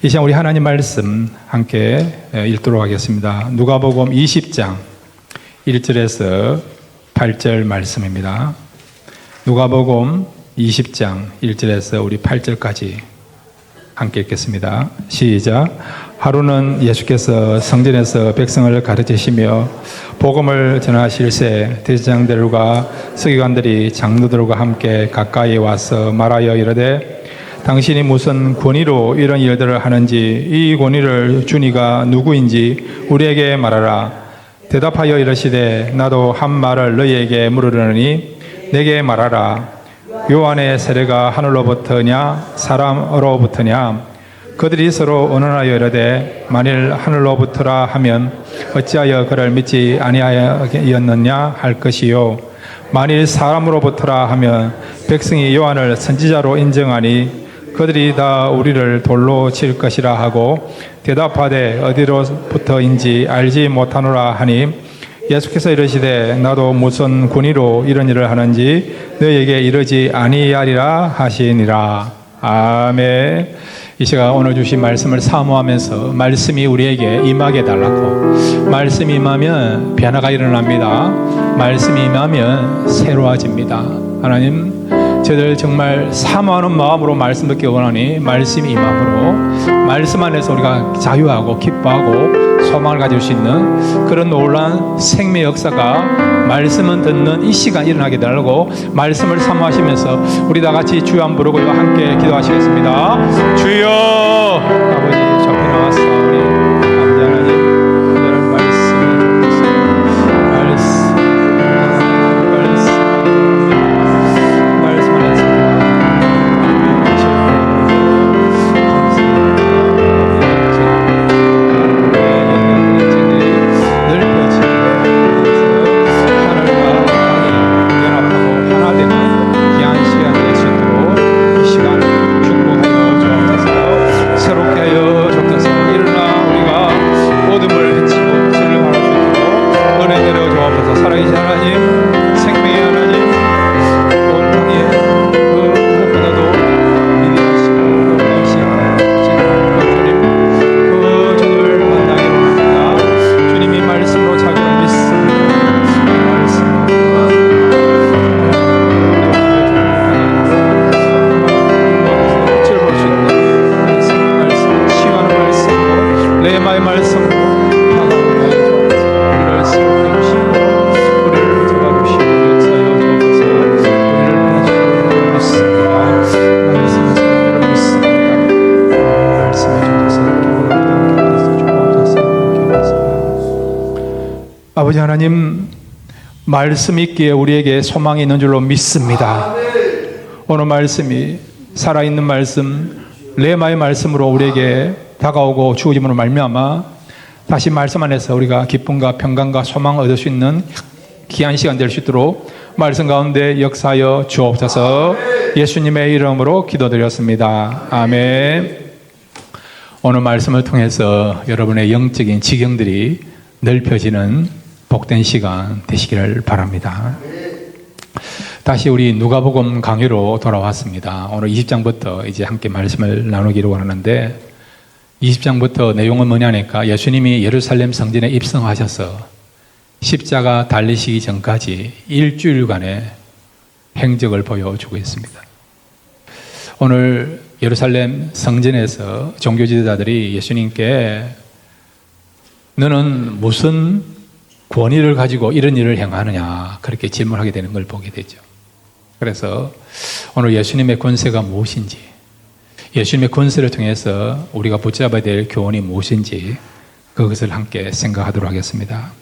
이 시간 우리 하나님 말씀 함께 읽도록 하겠습니다. 누가복음 20장 1절에서 8절 말씀입니다. 누가복음 20장 1절에서 우리 8절까지 함께 읽겠습니다. 시작. 하루는 예수께서 성전에서 백성을 가르치시며 복음을 전하실새 대제사장들과 서기관들이 장로들과 함께 가까이 와서 말하여 이르되 당신이 무슨 권위로 이런 일들을 하는지 이 권위를 주니가 누구인지 우리에게 말하라. 대답하여 이르시되 나도 한 말을 너희에게 물으려니 내게 말하라. 요한의 세례가 하늘로부터냐 사람으로부터냐? 그들이 서로 언언하여 이르되 만일 하늘로부터라 하면 어찌하여 그를 믿지 아니하였느냐 할 것이요 만일 사람으로부터라 하면 백성이 요한을 선지자로 인정하니 그들이 다 우리를 돌로 칠 것이라 하고 대답하되 어디로부터인지 알지 못하노라 하니 예수께서 이르시되 나도 무슨 권위로 이런 일을 하는지 너희에게 이르지 아니하리라 하시니라. 아멘. 이 시간 오늘 주신 말씀을 사모하면서 말씀이 우리에게 임하게 달라고. 말씀이 임하면 변화가 일어납니다. 말씀이 임하면 새로워집니다. 하나님, 저희들 정말 사모하는 마음으로 말씀 듣기 원하니 말씀이 임함으로 말씀 안에서 우리가 자유하고 기뻐하고 소망을 가질 수 있는 그런 놀라운 생명 역사가 말씀은 듣는 이 시간 일어나게 달라고 말씀을 사모하시면서 우리 다 같이 주여 한번 부르고 함께 기도하시겠습니다. 주여. 아버지 저기 나왔사오니 아버지 하나님 오늘은 말씀이 좋겠습니다. 말씀 안에서 아버지 하나님, 말씀 있기에 우리에게 소망이 있는 줄로 믿습니다. 오늘 말씀이 살아있는 말씀, 레마의 말씀으로 우리에게 다가오고 주어짐으로 말미암아 다시 말씀 안에서 우리가 기쁨과 평강과 소망을 얻을 수 있는 귀한 시간 될 수 있도록 말씀 가운데 역사하여 주옵소서. 예수님의 이름으로 기도드렸습니다. 아멘. 오늘 말씀을 통해서 여러분의 영적인 지경들이 넓혀지는 복된 시간 되시기를 바랍니다. 다시 우리 누가복음 강의로 돌아왔습니다. 오늘 20장부터 이제 함께 말씀을 나누기로 하는데 20장부터 내용은 뭐냐니까 예수님이 예루살렘 성전에 입성하셔서 십자가 달리시기 전까지 일주일간의 행적을 보여주고 있습니다. 오늘 예루살렘 성전에서 종교 지도자들이 예수님께 너는 무슨 권위를 가지고 이런 일을 행하느냐 그렇게 질문하게 되는 걸 보게 되죠. 그래서 오늘 예수님의 권세가 무엇인지 예수님의 권세를 통해서 우리가 붙잡아야 될 교훈이 무엇인지 그것을 함께 생각하도록 하겠습니다.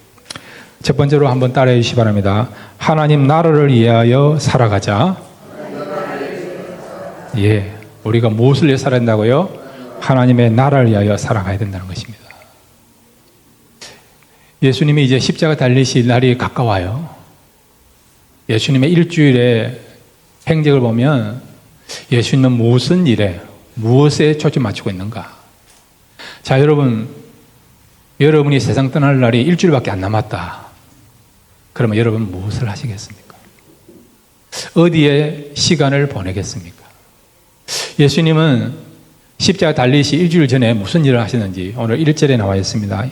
첫 번째로 한번 따라해 주시기 바랍니다. 하나님 나라를 위하여 살아가자. 예, 우리가 무엇을 위해 살아야 된다고요? 하나님의 나라를 위하여 살아가야 된다는 것입니다. 예수님이 이제 십자가 달리실 날이 가까워요. 예수님의 일주일의 행적을 보면 예수님은 무슨 일에, 무엇에 초점 맞추고 있는가? 자, 여러분이 세상 떠날 날이 일주일밖에 안 남았다. 그러면 여러분 무엇을 하시겠습니까? 어디에 시간을 보내겠습니까? 예수님은 십자가 달리시 일주일 전에 무슨 일을 하셨는지 오늘 1절에 나와 있습니다.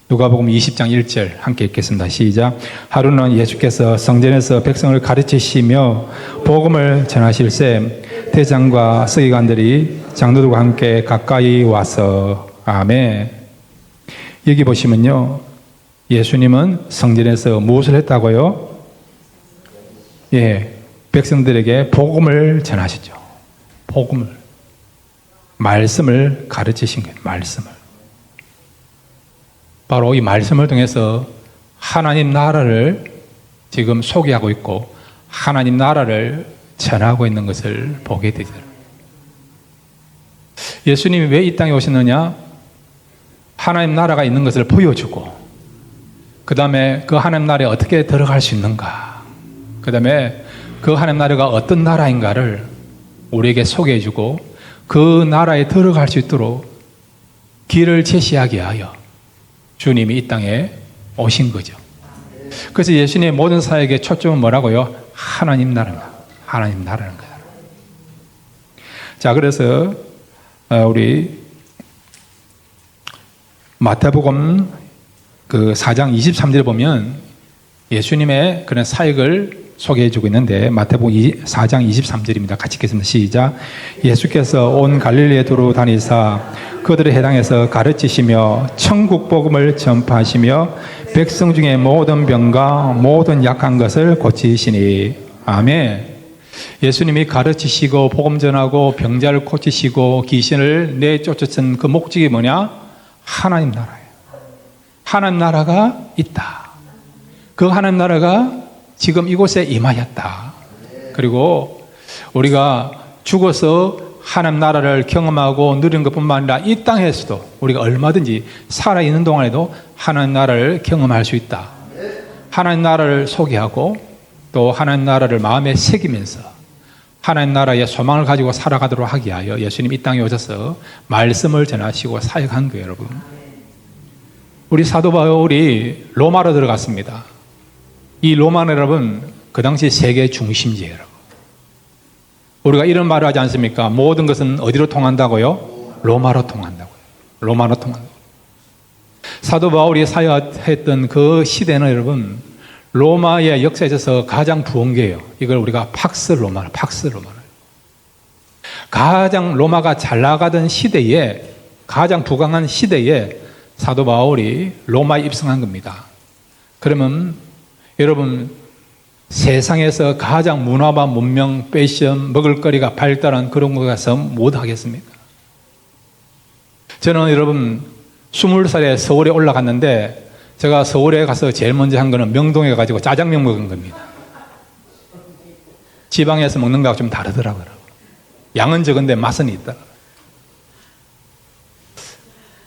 누가복음 20장 1절 함께 읽겠습니다. 시작. 하루는 예수께서 성전에서 백성을 가르치시며 복음을 전하실새 대장과 서기관들이 장로들과 함께 가까이 와서 아멘. 여기 보시면요, 예수님은 성전에서 무엇을 했다고요? 예, 백성들에게 복음을 전하시죠. 복음을, 말씀을 가르치신 거예요. 말씀을. 바로 이 말씀을 통해서 하나님 나라를 지금 소개하고 있고 하나님 나라를 전하고 있는 것을 보게 되죠. 예수님이 왜 이 땅에 오셨느냐? 하나님 나라가 있는 것을 보여주고, 그 다음에 그 하나님 나라에 어떻게 들어갈 수 있는가, 그 다음에 그 하나님 나라가 어떤 나라인가를 우리에게 소개해주고 그 나라에 들어갈 수 있도록 길을 제시하기 위하여 주님이 이 땅에 오신 거죠. 그래서 예수님의 모든 사역의 초점은 뭐라고요? 하나님 나라입니다. 하나님 나라는 거예요. 자, 그래서 우리 마태복음 그 4장 23절에 보면 예수님의 그런 사역을 소개해주고 있는데, 마태복음 4장 23절입니다. 같이 읽겠습니다. 시작. 예수께서 온 갈릴리에 두루 다니사 그들의 해당에서 가르치시며 천국 복음을 전파하시며 백성 중에 모든 병과 모든 약한 것을 고치시니 아멘. 예수님이 가르치시고 복음 전하고 병자를 고치시고 귀신을 내쫓으신 그 목적이 뭐냐? 하나님 나라예요. 하나님 나라가 있다. 그 하나님 나라가 지금 이곳에 임하였다. 그리고 우리가 죽어서 하나님 나라를 경험하고 누리는 것뿐만 아니라 이 땅에서도 우리가 얼마든지 살아있는 동안에도 하나님 나라를 경험할 수 있다. 하나님 나라를 소개하고 또 하나님 나라를 마음에 새기면서 하나님 나라의 소망을 가지고 살아가도록 하기 위하여 예수님 이 땅에 오셔서 말씀을 전하시고 사역한 거예요, 여러분. 우리 사도 바울이 로마로 들어갔습니다. 이 로마는 여러분 그 당시 세계 중심지예요, 여러분. 우리가 이런 말을 하지 않습니까? 모든 것은 어디로 통한다고요? 로마로 통한다고요. 로마로 통한다고요. 사도 바울이 사역했던 그 시대는 여러분 로마의 역사에 있어서 가장 부흥계예요. 이걸 우리가 팍스 로마는. 가장 로마가 잘 나가던 시대에, 가장 부강한 시대에 사도 바울이 로마에 입성한 겁니다. 그러면 여러분 세상에서 가장 문화와 문명, 패션, 먹을거리가 발달한 그런 곳에 가서 못 하겠습니까? 저는 여러분 20살에 서울에 올라갔는데 제가 서울에 가서 제일 먼저 한 거는 명동에 가지고 짜장면 먹은 겁니다. 지방에서 먹는 거하고 좀 다르더라고요. 양은 적은데 맛은 있다.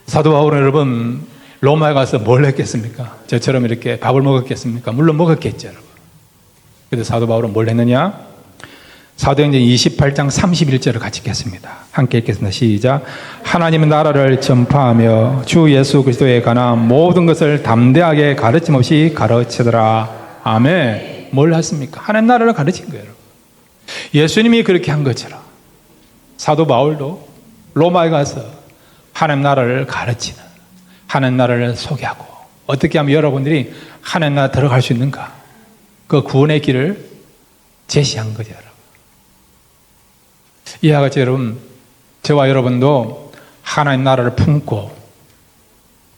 사도 바울은 여러분 로마에 가서 뭘 했겠습니까? 저처럼 이렇게 밥을 먹었겠습니까? 물론 먹었겠죠, 여러분. 그래서 사도 바울은 뭘 했느냐? 사도행전 28장 31절을 같이 읽겠습니다. 함께 읽겠습니다. 시작. 하나님의 나라를 전파하며 주 예수 그리스도에 관한 모든 것을 담대하게 가르침 없이 가르치더라. 아멘. 뭘 했습니까? 하나님 나라를 가르친 거예요. 예수님이 그렇게 한 것처럼 사도 바울도 로마에 가서 하나님 나라를 가르치는, 하나님 나라를 소개하고 어떻게 하면 여러분들이 하나님 나라 들어갈 수 있는가, 그 구원의 길을 제시한 거죠, 여러분. 이와 같이 여러분, 저와 여러분도 하나님 나라를 품고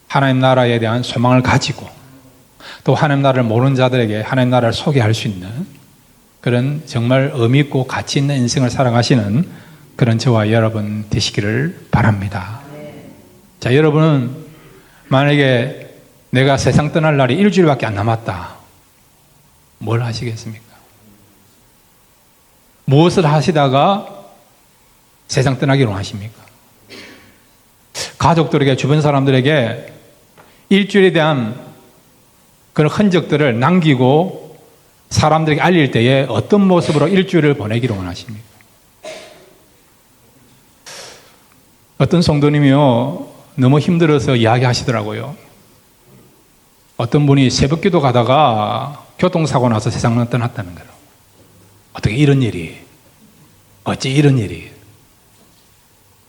하나님 나라에 대한 소망을 가지고 또 하나님 나라를 모르는 자들에게 하나님 나라를 소개할 수 있는 그런 정말 의미 있고 가치 있는 인생을 살아가시는 그런 저와 여러분 되시기를 바랍니다. 자, 여러분은 만약에 내가 세상 떠날 날이 일주일밖에 안 남았다, 뭘 하시겠습니까? 무엇을 하시다가 세상 떠나기로 하십니까? 가족들에게, 주변 사람들에게 일주일에 대한 그런 흔적들을 남기고 사람들에게 알릴 때에 어떤 모습으로 일주일을 보내기로 원하십니까? 어떤 성도님이요, 너무 힘들어서 이야기하시더라고요. 어떤 분이 새벽기도 가다가 교통사고 나서 세상을 떠났다는 거예요. 어떻게 이런 일이, 어찌 이런 일이.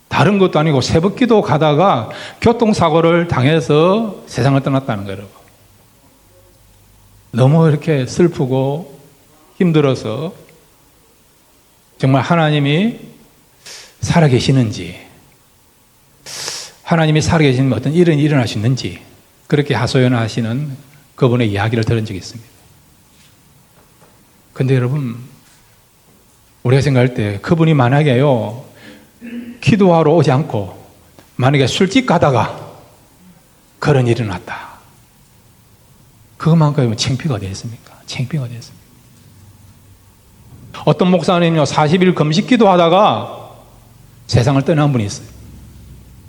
다 다른 것도 아니고 새벽기도 가다가 교통사고를 당해서 세상을 떠났다는 거예요. 너무 이렇게 슬프고 힘들어서 정말 하나님이 살아계시는지, 하나님이 살아계시는 어떤 일은 일어날 수 있는지 그렇게 하소연하시는 그분의 이야기를 들은 적이 있습니다. 근데 여러분, 우리가 생각할 때 그분이 만약에요 기도하러 오지 않고 만약에 술집 가다가 그런 일이 났다, 그것만큼은 창피가 어디 있습니까? 창피가 어디 있습니까? 어떤 목사님요 40일 금식 기도하다가 세상을 떠난 분이 있어요.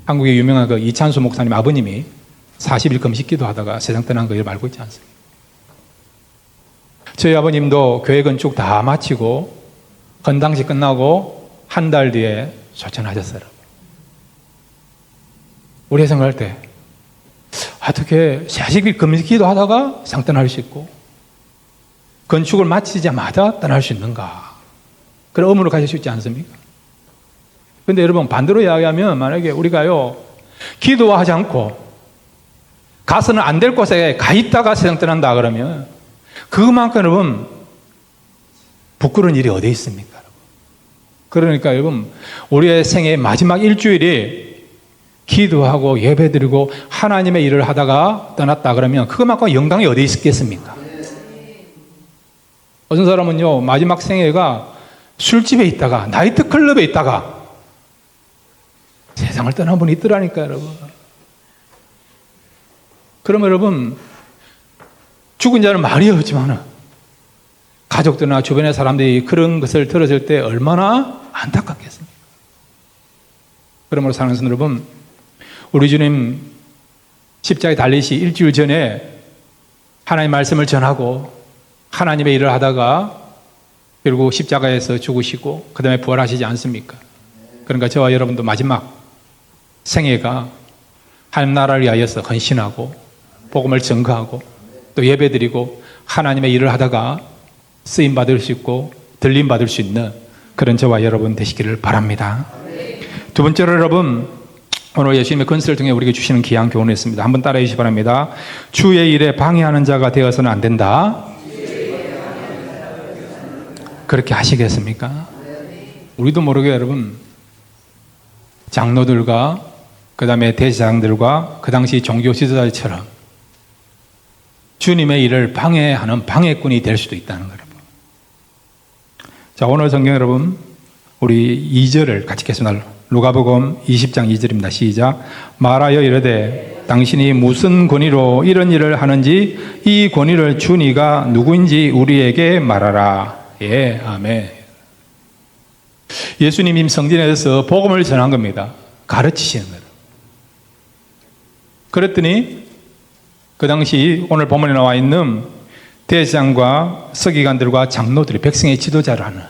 한국의 유명한 그 이찬수 목사님 아버님이 40일 금식 기도하다가 세상 떠난 거 알고 있지 않습니까? 저희 아버님도 교회 건축 다 마치고 건당식 끝나고 한 달 뒤에 소천하셨어요. 우리가 생각할 때 어떻게 40일 금식 기도하다가 세상 떠날 수 있고 건축을 마치자마자 떠날 수 있는가, 그런 의문을 가질 수 있지 않습니까? 그런데 여러분, 반대로 이야기하면 만약에 우리가요 기도하지 않고 가서는 안 될 곳에 가 있다가 세상 떠난다 그러면 그만큼 여러분 부끄러운 일이 어디 있습니까? 그러니까 여러분, 우리의 생애의 마지막 일주일이 기도하고 예배드리고 하나님의 일을 하다가 떠났다 그러면 그것만큼 영광이 어디 있겠습니까? 어떤 사람은요 마지막 생애가 술집에 있다가 나이트클럽에 있다가 세상을 떠난 분이 있더라니까요, 여러분. 그러면 여러분, 죽은 자는 말이 없지만 가족들이나 주변의 사람들이 그런 것을 들었을 때 얼마나 안타깝겠습니까? 그러므로 사랑하는 성도 여러분, 우리 주님 십자가에 달리시 일주일 전에 하나님의 말씀을 전하고 하나님의 일을 하다가 결국 십자가에서 죽으시고 그 다음에 부활하시지 않습니까? 그러니까 저와 여러분도 마지막 생애가 하나님 나라를 위하여서 헌신하고 복음을 전가하고 또 예배드리고 하나님의 일을 하다가 쓰임 받을 수 있고 들림 받을 수 있는 그런 저와 여러분 되시기를 바랍니다. 두 번째로 여러분, 오늘 예수님의 건설을 통해 우리에게 주시는 귀한 교훈이 있습니다. 한번 따라해 주시기 바랍니다. 주의 일에 방해하는 자가 되어서는 안 된다. 그렇게 하시겠습니까? 우리도 모르게 여러분, 장로들과 그 다음에 대제사장들과 그 당시 종교 지도자들처럼 주님의 일을 방해하는 방해꾼이 될 수도 있다는 거예요. 자, 오늘 성경 여러분, 우리 2절을 같이 읽겠습니다. 누가복음 20장 2절입니다. 시작. 말하여 이르되 당신이 무슨 권위로 이런 일을 하는지 이 권위를 준 이가 누구인지 우리에게 말하라. 예, 아멘. 예수님이 성전에서 복음을 전한 겁니다. 가르치시는 거예요. 그랬더니 그 당시 오늘 본문에 나와 있는 대제사장과 서기관들과 장로들이 백성의 지도자를 하는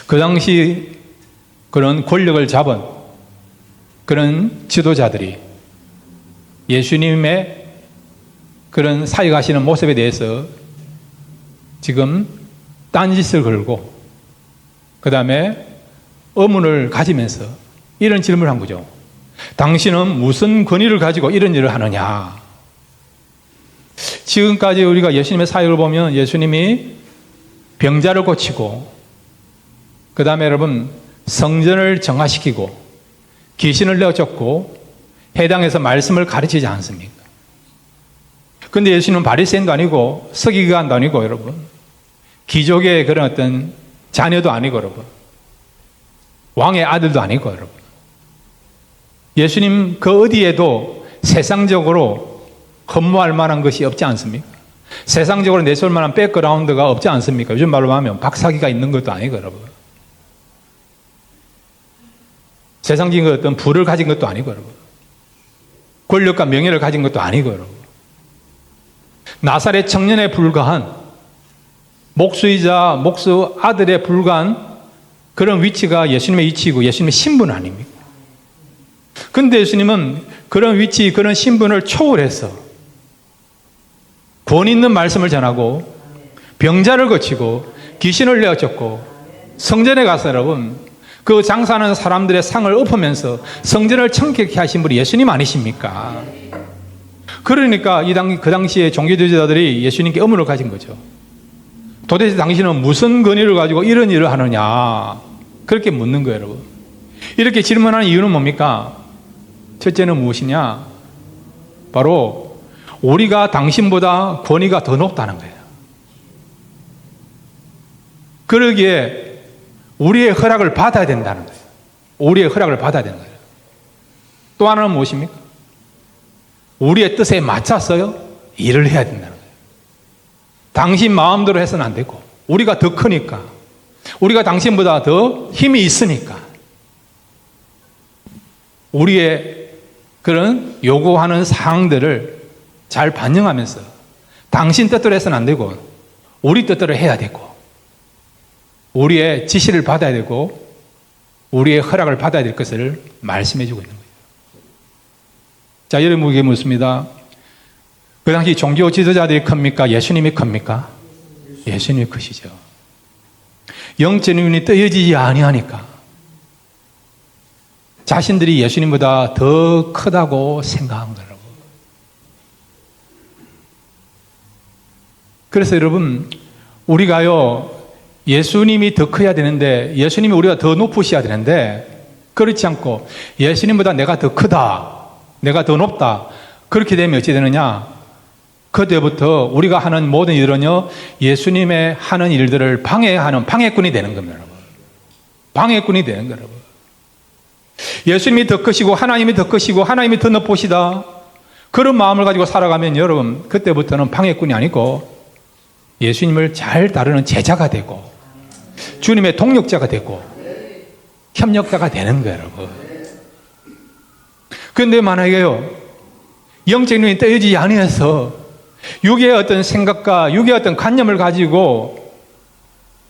그 당시 그런 권력을 잡은 그런 지도자들이 예수님의 그런 사역하시는 모습에 대해서 지금 딴짓을 걸고 그 다음에 의문을 가지면서 이런 질문을 한 거죠. 당신은 무슨 권위를 가지고 이런 일을 하느냐? 지금까지 우리가 예수님의 사역을 보면 예수님이 병자를 고치고 그 다음에 여러분 성전을 정화시키고 귀신을 내어쫓고 해당해서 말씀을 가르치지 않습니까? 그런데 예수님은 바리새인도 아니고 서기관도 아니고 여러분 귀족의 그런 어떤 자녀도 아니고 여러분 왕의 아들도 아니고 여러분 예수님 그 어디에도 세상적으로 흠모할 만한 것이 없지 않습니까? 세상적으로 내세울 만한 백그라운드가 없지 않습니까? 요즘 말로 하면 박사기가 있는 것도 아니고 여러분 세상적인 어떤 부를 가진 것도 아니고 여러분 권력과 명예를 가진 것도 아니고 여러분 나사렛 청년에 불과한 목수이자 목수 아들에 불과한 그런 위치가 예수님의 위치이고 예수님의 신분 아닙니까? 근데 예수님은 그런 위치, 그런 신분을 초월해서 권위 있는 말씀을 전하고 병자를 고치고 귀신을 내어쫓고 성전에 가서 여러분 그 장사하는 사람들의 상을 엎으면서 성전을 청결케 하신 분이 예수님 아니십니까? 그러니까 그 당시에 종교지도자들이 예수님께 의문을 가진 거죠. 도대체 당신은 무슨 권위를 가지고 이런 일을 하느냐? 그렇게 묻는 거예요, 여러분. 이렇게 질문하는 이유는 뭡니까? 첫째는 무엇이냐? 바로 우리가 당신보다 권위가 더 높다는 거예요. 그러기에 우리의 허락을 받아야 된다는 거예요. 우리의 허락을 받아야 되는 거예요. 또 하나는 무엇입니까? 우리의 뜻에 맞춰서요 일을 해야 된다는 거예요. 당신 마음대로 해서는 안 되고, 우리가 더 크니까, 우리가 당신보다 더 힘이 있으니까 우리의 그런 요구하는 사항들을 잘 반영하면서 당신 뜻대로 해서는 안 되고 우리 뜻대로 해야 되고, 우리의 지시를 받아야 되고 우리의 허락을 받아야 될 것을 말씀해 주고 있는 거예요. 자, 여러분에게 묻습니다. 그 당시 종교 지도자들이 큽니까? 예수님이 큽니까? 예수님이 크시죠. 영적 눈이 뜨여지지 아니하니까 자신들이 예수님보다 더 크다고 생각한 거라고. 그래서 여러분, 우리가요 예수님이 더 커야 되는데, 예수님이 우리가 더 높으셔야 되는데, 그렇지 않고 예수님보다 내가 더 크다, 내가 더 높다, 그렇게 되면 어찌 되느냐? 그때부터 우리가 하는 모든 일은요 예수님의 하는 일들을 방해하는 방해꾼이 되는 겁니다, 여러분. 방해꾼이 되는 거예요, 여러분. 예수님이 더 크시고 하나님이 더 크시고 하나님이 더 높으시다, 그런 마음을 가지고 살아가면 여러분 그때부터는 방해꾼이 아니고 예수님을 잘 따르는 제자가 되고 주님의 동력자가 되고 협력자가 되는 거예요, 여러분. 그런데 만약에요 영적 눈이 뜨여지지 아니해서 육의 어떤 생각과 육의 어떤 관념을 가지고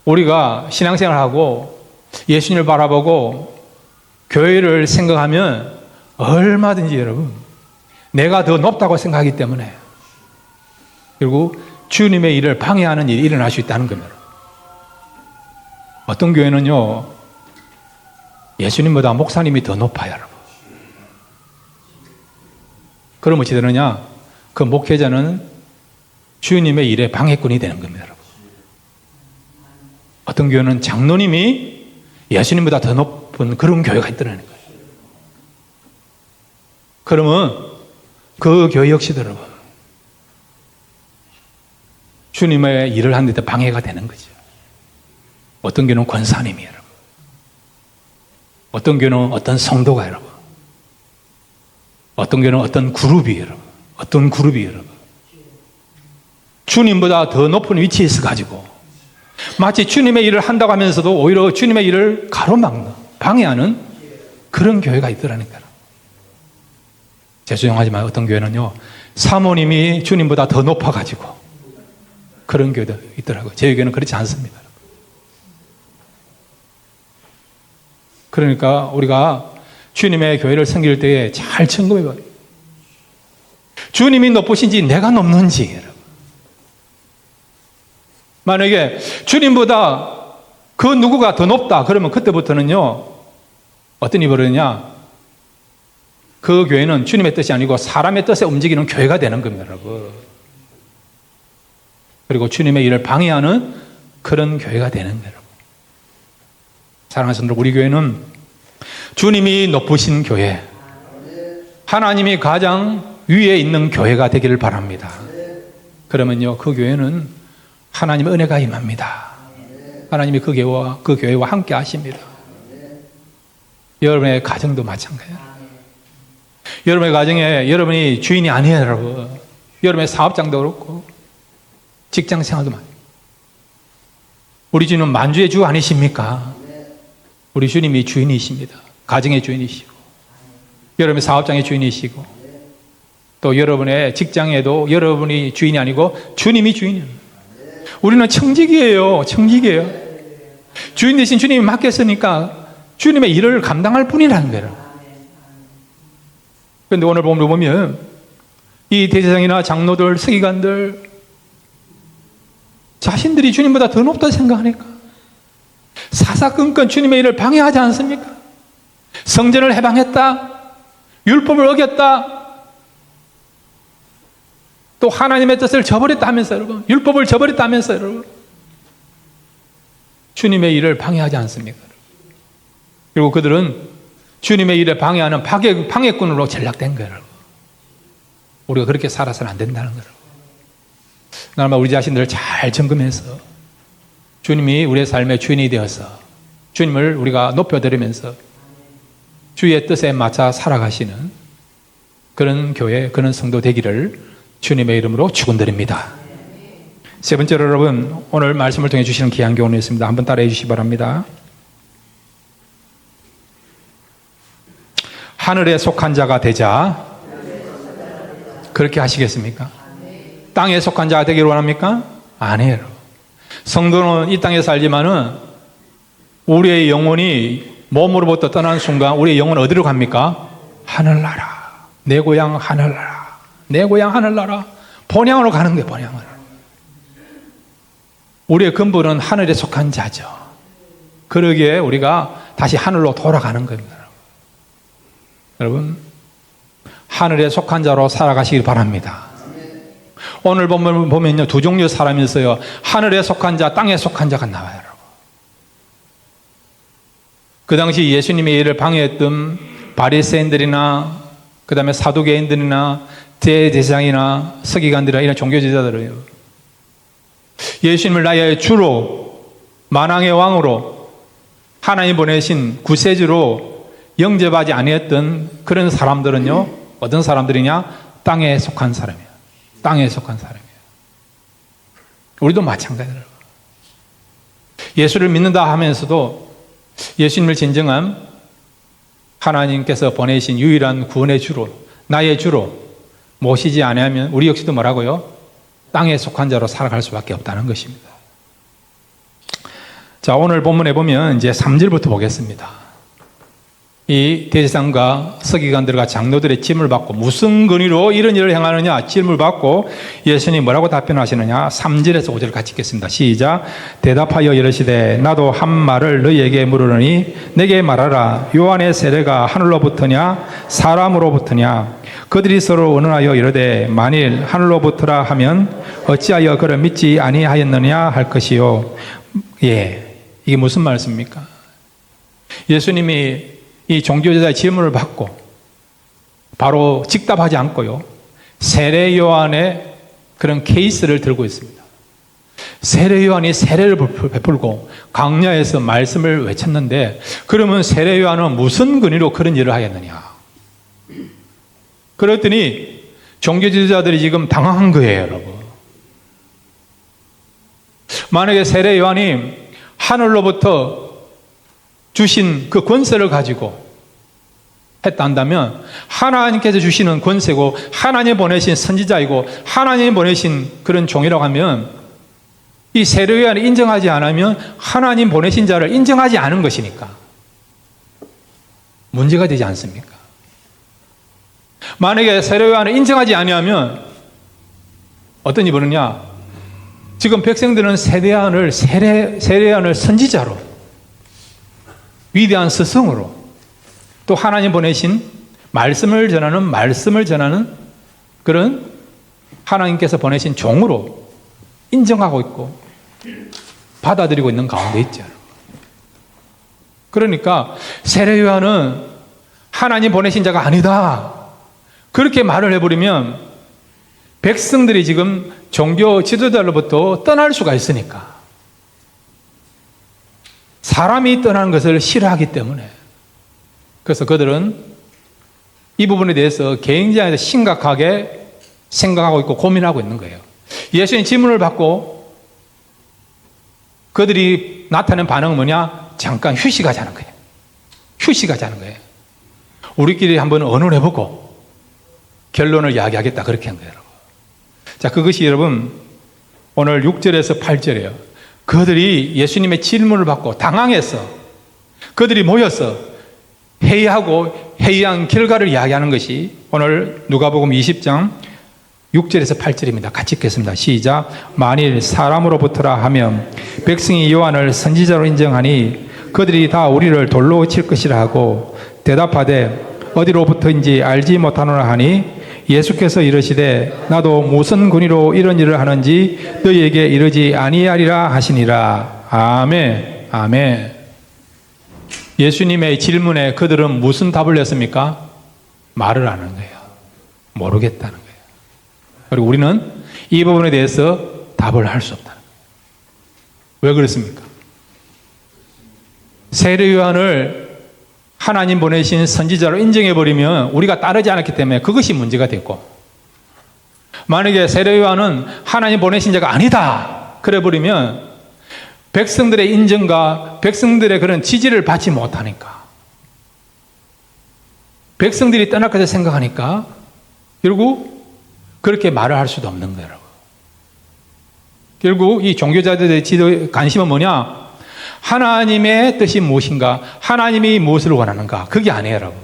우리가 신앙생활하고 예수님을 바라보고 교회를 생각하면 얼마든지 여러분 내가 더 높다고 생각하기 때문에 그리고 주님의 일을 방해하는 일이 일어날 수 있다는 겁니다. 어떤 교회는요 예수님보다 목사님이 더 높아요, 여러분. 그럼 어찌 되느냐? 그 목회자는 주님의 일에 방해꾼이 되는 겁니다, 여러분. 어떤 교회는 장로님이 예수님보다 더 높은 그런 교회가 있더라는 거예요. 그러면 그 교회 역시도 여러분 주님의 일을 하는 데 방해가 되는 거죠. 어떤 교회는 권사님이 여러분, 어떤 교회는 어떤 성도가 여러분, 어떤 교회는 어떤 그룹이 여러분, 어떤 그룹이 여러분 주님보다 더 높은 위치에 있어가지고 마치 주님의 일을 한다고 하면서도 오히려 주님의 일을 가로막는, 방해하는 그런 교회가 있더라니까요. 죄송하지만 어떤 교회는요 사모님이 주님보다 더 높아가지고 그런 교회도 있더라고요. 제 교회는 그렇지 않습니다. 그러니까 우리가 주님의 교회를 섬길 때에 잘 점검해봐요. 주님이 높으신지 내가 높는지. 여러분. 만약에 주님보다 그 누구가 더 높다 그러면 그때부터는요 어떤 일이 벌어지냐, 그 교회는 주님의 뜻이 아니고 사람의 뜻에 움직이는 교회가 되는 겁니다, 여러분. 그리고 주님의 일을 방해하는 그런 교회가 되는 거예요, 여러분. 사랑하는 성도들, 우리 교회는 주님이 높으신 교회, 하나님이 가장 위에 있는 교회가 되기를 바랍니다. 그러면요 그 교회는 하나님의 은혜가 임합니다. 하나님이 그 교회와 함께 하십니다. 여러분의 가정도 마찬가지예요. 여러분의 가정에 여러분이 주인이 아니에요, 여러분. 여러분의 사업장도 그렇고 직장 생활도 많아요. 우리 주님은 만주의 주 아니십니까? 우리 주님이 주인이십니다. 가정의 주인이시고 여러분의 사업장의 주인이시고 또 여러분의 직장에도 여러분이 주인이 아니고 주님이 주인입니다. 우리는 청직이에요. 청직이에요. 주인 대신 주님이 맡겼으니까 주님의 일을 감당할 뿐이라는 거예요. 그런데 오늘 보면 이 대제사장이나 장로들, 서기관들 자신들이 주님보다 더 높다 생각하니까 사사건건 주님의 일을 방해하지 않습니까? 성전을 해방했다. 율법을 어겼다. 또 하나님의 뜻을 저버렸다면서 여러분. 율법을 저버렸다면서 여러분. 주님의 일을 방해하지 않습니까? 그리고 그들은 주님의 일을 방해하는 방해꾼으로 전락된 거예요. 우리가 그렇게 살아서는 안 된다는 거예요. 날마다 우리 자신들을 잘 점검해서 주님이 우리의 삶의 주인이 되어서 주님을 우리가 높여드리면서 주의 뜻에 맞춰 살아가시는 그런 교회, 그런 성도 되기를 주님의 이름으로 축원드립니다. 세 번째로 여러분, 오늘 말씀을 통해 주시는 귀한 교훈이 있습니다. 한번 따라해 주시기 바랍니다. 하늘에 속한 자가 되자. 그렇게 하시겠습니까? 땅에 속한 자가 되기를 원합니까? 아니에요. 성도는 이 땅에 살지만은 우리의 영혼이 몸으로부터 떠나는 순간 우리의 영혼은 어디로 갑니까? 하늘나라. 내 고향 하늘나라. 내 고향 하늘나라. 본향으로 가는 거예요. 본향으로. 우리의 근본은 하늘에 속한 자죠. 그러기에 우리가 다시 하늘로 돌아가는 겁니다. 여러분, 하늘에 속한 자로 살아가시길 바랍니다. 오늘 보면요, 두 종류의 사람이 있어요. 하늘에 속한 자, 땅에 속한 자가 나와요. 여러분. 그 당시 예수님의 일을 방해했던 바리새인들이나 그 다음에 사두개인들이나 대제사장이나 서기관들이나 이런 종교지도자들이에요. 예수님을 나의 주로, 만왕의 왕으로, 하나님 보내신 구세주로 영접하지 아니했던 그런 사람들은요, 어떤 사람들이냐? 땅에 속한 사람이에요. 땅에 속한 사람이에요. 우리도 마찬가지예요. 예수를 믿는다 하면서도 예수님을 진정한 하나님께서 보내신 유일한 구원의 주로, 나의 주로 모시지 않으면 우리 역시도 뭐라고요? 땅에 속한 자로 살아갈 수밖에 없다는 것입니다. 자, 오늘 본문에 보면 이제 3절부터 보겠습니다. 이 대제사장과 서기관들과 장로들의 질문을 받고 무슨 근의로 이런 일을 행하느냐 질문을 받고 예수님이 뭐라고 답변하시느냐 3절에서 5절 같이 읽겠습니다. 시작. 대답하여 이르시되 나도 한 말을 너희에게 물으노니 내게 말하라. 요한의 세례가 하늘로부터냐 사람으로부터냐. 그들이 서로 의논하여 이르되 만일 하늘로부터라 하면 어찌하여 그를 믿지 아니하였느냐 할 것이요. 예, 이게 무슨 말씀입니까? 예수님이 이 종교제자의 질문을 받고 바로 즉답하지 않고요, 세례 요한의 그런 케이스를 들고 있습니다. 세례 요한이 세례를 베풀고 광야에서 말씀을 외쳤는데 그러면 세례 요한은 무슨 근의로 그런 일을 하였느냐? 그랬더니 종교지도자들이 지금 당황한 거예요, 여러분. 만약에 세례 요한이 하늘로부터 주신 그 권세를 가지고 했다 한다면 하나님께서 주시는 권세고 하나님 보내신 선지자이고 하나님 보내신 그런 종이라고 하면 이 세례 요한을 인정하지 않으면 하나님 보내신 자를 인정하지 않은 것이니까 문제가 되지 않습니까? 만약에 세례 요한을 인정하지 아니하면 어떤 일이 벌어지냐? 지금 백성들은 세례 요한을 선지자로 위대한 스승으로 또 하나님 보내신 말씀을 전하는 그런 하나님께서 보내신 종으로 인정하고 있고 받아들이고 있는 가운데 있죠. 그러니까 세례 요한은 하나님 보내신 자가 아니다. 그렇게 말을 해버리면 백성들이 지금 종교 지도자로부터 떠날 수가 있으니까 사람이 떠나는 것을 싫어하기 때문에 그래서 그들은 이 부분에 대해서 굉장히 심각하게 생각하고 있고 고민하고 있는 거예요. 예수님 질문을 받고 그들이 나타낸 반응은 뭐냐? 잠깐 휴식하자는 거예요. 휴식하자는 거예요. 우리끼리 한번 의논해보고 결론을 이야기하겠다 그렇게 한 거예요. 자, 그것이 여러분 오늘 6절에서 8절이에요. 그들이 예수님의 질문을 받고 당황해서 그들이 모여서 회의하고 회의한 결과를 이야기하는 것이 오늘 누가복음 20장 6절에서 8절입니다. 같이 읽겠습니다. 시작. 만일 사람으로부터라 하면 백성이 요한을 선지자로 인정하니 그들이 다 우리를 돌로 칠 것이라 하고 대답하되 어디로부터인지 알지 못하노라 하니 예수께서 이르시되 나도 무슨 권위로 이런 일을 하는지 너희에게 이르지 아니하리라 하시니라. 아멘. 아멘. 예수님의 질문에 그들은 무슨 답을 냈습니까? 말을 안 하는 거예요. 모르겠다는 거예요. 그리고 우리는 이 부분에 대해서 답을 할 수 없다는 거예요. 왜 그렇습니까? 세례 요한을 하나님 보내신 선지자로 인정해버리면 우리가 따르지 않았기 때문에 그것이 문제가 됐고, 만약에 세례 요한은 하나님 보내신 자가 아니다 그래버리면 백성들의 인정과 백성들의 그런 지지를 받지 못하니까, 백성들이 떠날 것을 생각하니까 결국 그렇게 말을 할 수도 없는 거예요. 결국 이 종교자들의 관심은 뭐냐? 하나님의 뜻이 무엇인가? 하나님이 무엇을 원하는가? 그게 아니에요, 여러분.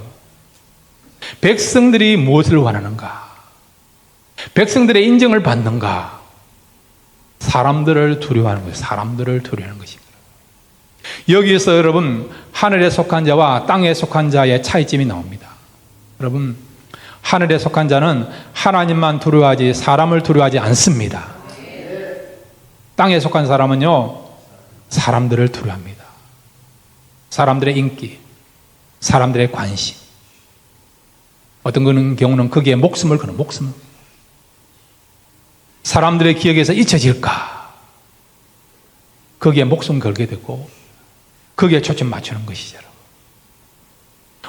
백성들이 무엇을 원하는가? 백성들의 인정을 받는가? 사람들을 두려워하는 거예요. 사람들을 두려워하는 것입니다. 여기에서 여러분, 하늘에 속한 자와 땅에 속한 자의 차이점이 나옵니다. 여러분, 하늘에 속한 자는 하나님만 두려워하지 사람을 두려워하지 않습니다. 땅에 속한 사람은요, 사람들을 두려워합니다. 사람들의 인기, 사람들의 관심, 어떤 경우는 거기에 목숨을 거는 목숨, 사람들의 기억에서 잊혀질까, 거기에 목숨 걸게 되고 거기에 초점 맞추는 것이죠.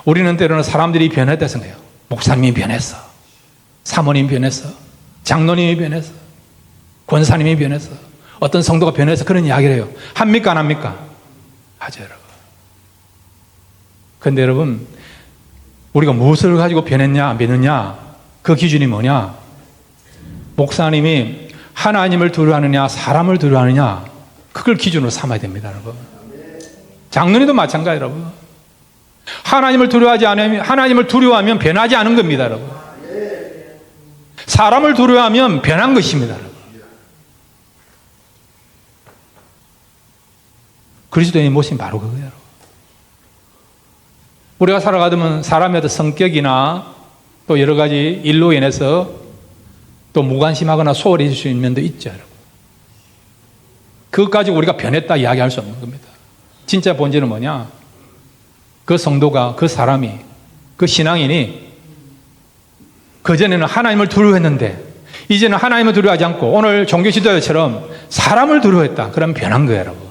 우리는 때로는 사람들이 변했다 생각해요. 목사님이 변했어, 사모님이 변했어, 장로님이 변했어, 권사님이 변했어, 어떤 성도가 변해서 그런 이야기를 해요. 합니까 안 합니까? 하죠, 여러분. 그런데 여러분, 우리가 무엇을 가지고 변했냐 안 변했냐, 그 기준이 뭐냐? 목사님이 하나님을 두려워하느냐 사람을 두려워하느냐, 그걸 기준으로 삼아야 됩니다, 여러분. 장로님도 마찬가지예요, 여러분. 하나님을 두려워하면 변하지 않은 겁니다, 여러분. 사람을 두려워하면 변한 것입니다, 여러분. 그리스도인의 모습이 바로 그거예요. 우리가 살아가면 사람의 어떤 성격이나 또 여러 가지 일로 인해서 또 무관심하거나 소홀해질 수 있는 면도 있죠, 여러분. 그것 가지고 우리가 변했다 이야기할 수 없는 겁니다. 진짜 본질은 뭐냐? 그 성도가, 그 사람이, 그 신앙인이 그전에는 하나님을 두려워했는데 이제는 하나님을 두려워하지 않고 오늘 종교 지도자처럼 사람을 두려워했다. 그러면 변한 거예요, 여러분.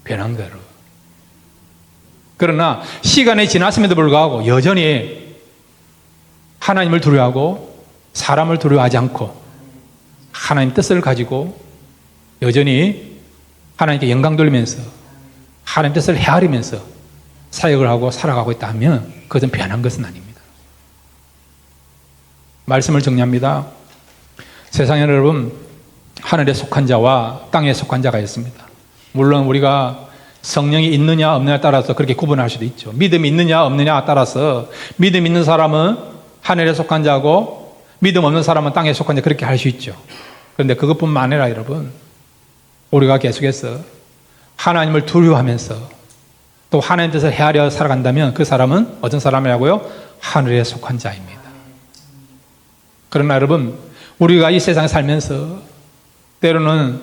변한 거예요. 그러나 시간이 지났음에도 불구하고 여전히 하나님을 두려워하고 사람을 두려워하지 않고 하나님 뜻을 가지고 여전히 하나님께 영광 돌리면서 하나님 뜻을 헤아리면서 사역을 하고 살아가고 있다 하면 그것은 변한 것은 아닙니다. 말씀을 정리합니다. 세상에 여러분, 하늘에 속한 자와 땅에 속한 자가 있습니다. 물론 우리가 성령이 있느냐 없느냐에 따라서 그렇게 구분할 수도 있죠. 믿음이 있느냐 없느냐에 따라서 믿음 있는 사람은 하늘에 속한 자고 믿음 없는 사람은 땅에 속한 자, 그렇게 할 수 있죠. 그런데 그것뿐만 아니라 여러분, 우리가 계속해서 하나님을 두려워하면서 또 하나님 뜻을 헤아려 살아간다면 그 사람은 어떤 사람이라고요? 하늘에 속한 자입니다. 그러나 여러분, 우리가 이 세상에 살면서 때로는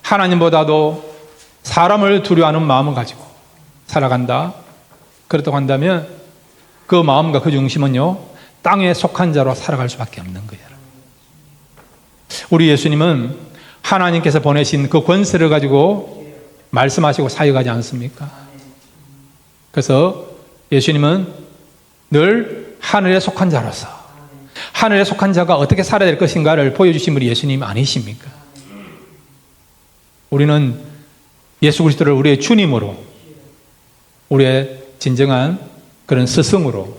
하나님보다도 사람을 두려워하는 마음을 가지고 살아간다. 그렇다고 한다면 그 마음과 그 중심은요, 땅에 속한 자로 살아갈 수밖에 없는 거예요. 우리 예수님은 하나님께서 보내신 그 권세를 가지고 말씀하시고 사역하지 않습니까? 그래서 예수님은 늘 하늘에 속한 자로서 하늘에 속한 자가 어떻게 살아야 될 것인가를 보여주신 분이 예수님 아니십니까? 우리는 예수 그리스도를 우리의 주님으로, 우리의 진정한 그런 스승으로,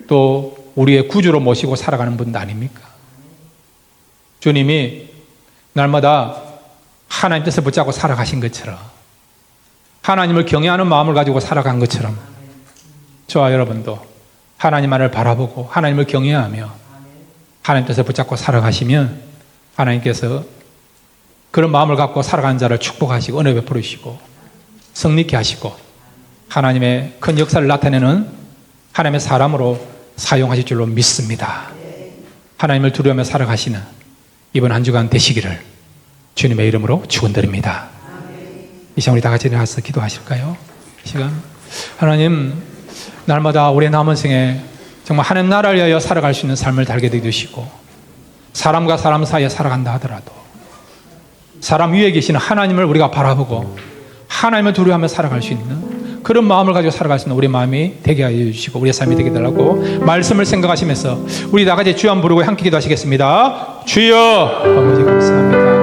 또 우리의 구주로 모시고 살아가는 분도 아닙니까? 주님이 날마다 하나님 뜻을 붙잡고 살아가신 것처럼, 하나님을 경외하는 마음을 가지고 살아간 것처럼 저와 여러분도 하나님만을 바라보고 하나님을 경외하며 하나님 뜻을 붙잡고 살아가시면 하나님께서 그런 마음을 갖고 살아가는 자를 축복하시고 은혜 베풀으시고 성립케 하시고 하나님의 큰 역사를 나타내는 하나님의 사람으로 사용하실 줄로 믿습니다. 하나님을 두려워하며 살아가시는 이번 한 주간 되시기를 주님의 이름으로 축원드립니다. 이 시간 우리 다 같이 일어나서 기도하실까요? 이 시간 하나님, 날마다 우리의 남은 생에 정말 하나님 나라를 위하여 살아갈 수 있는 삶을 달게 해주시고 사람과 사람 사이에 살아간다 하더라도 사람 위에 계시는 하나님을 우리가 바라보고 하나님을 두려워하며 살아갈 수 있는 그런 마음을 가지고 살아갈 수 있는 우리 마음이 되게 하여 주시고 우리의 삶이 되게 달라고 말씀을 생각하시면서 우리 다 같이 주여 한번 부르고 함께 기도하시겠습니다. 주여 아버지 감사합니다.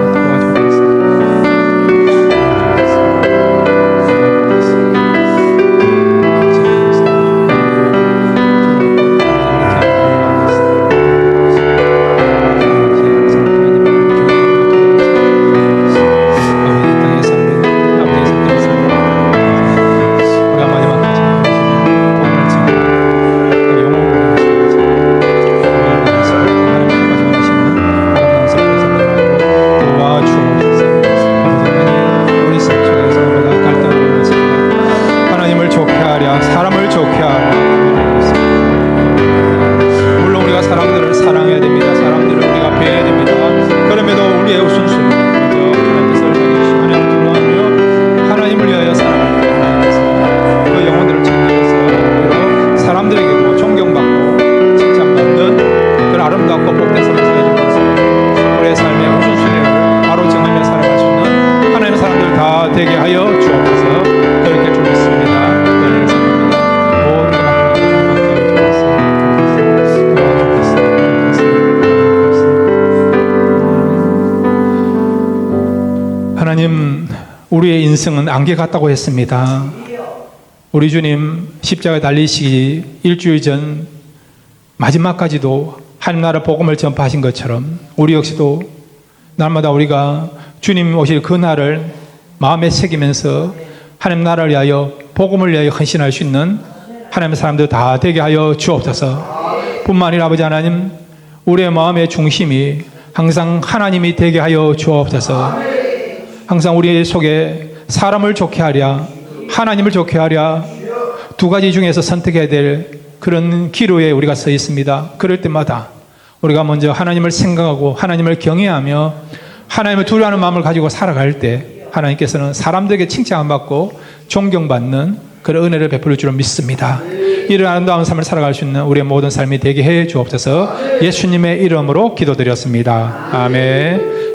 하나님, 우리의 인생은 안개 같다고 했습니다. 우리 주님 십자가에 달리시기 일주일 전 마지막까지도 하나님 나라 복음을 전파하신 것처럼 우리 역시도 날마다 우리가 주님 오실 그 날을 마음에 새기면서 하나님 나라를 위하여 복음을 위하여 헌신할 수 있는 하나님의 사람들 다 되게 하여 주옵소서. 뿐만 아니라 아버지 하나님, 우리의 마음의 중심이 항상 하나님이 되게 하여 주옵소서. 항상 우리 속에 사람을 좋게 하랴 하나님을 좋게 하랴 두 가지 중에서 선택해야 될 그런 기로에 우리가 서 있습니다. 그럴 때마다 우리가 먼저 하나님을 생각하고 하나님을 경외하며 하나님을 두려워하는 마음을 가지고 살아갈 때 하나님께서는 사람들에게 칭찬받고 존경받는 그런 은혜를 베풀 줄을 믿습니다. 이런 아름다운 삶을 살아갈 수 있는 우리의 모든 삶이 되게 해 주옵소서. 예수님의 이름으로 기도드렸습니다. 아멘.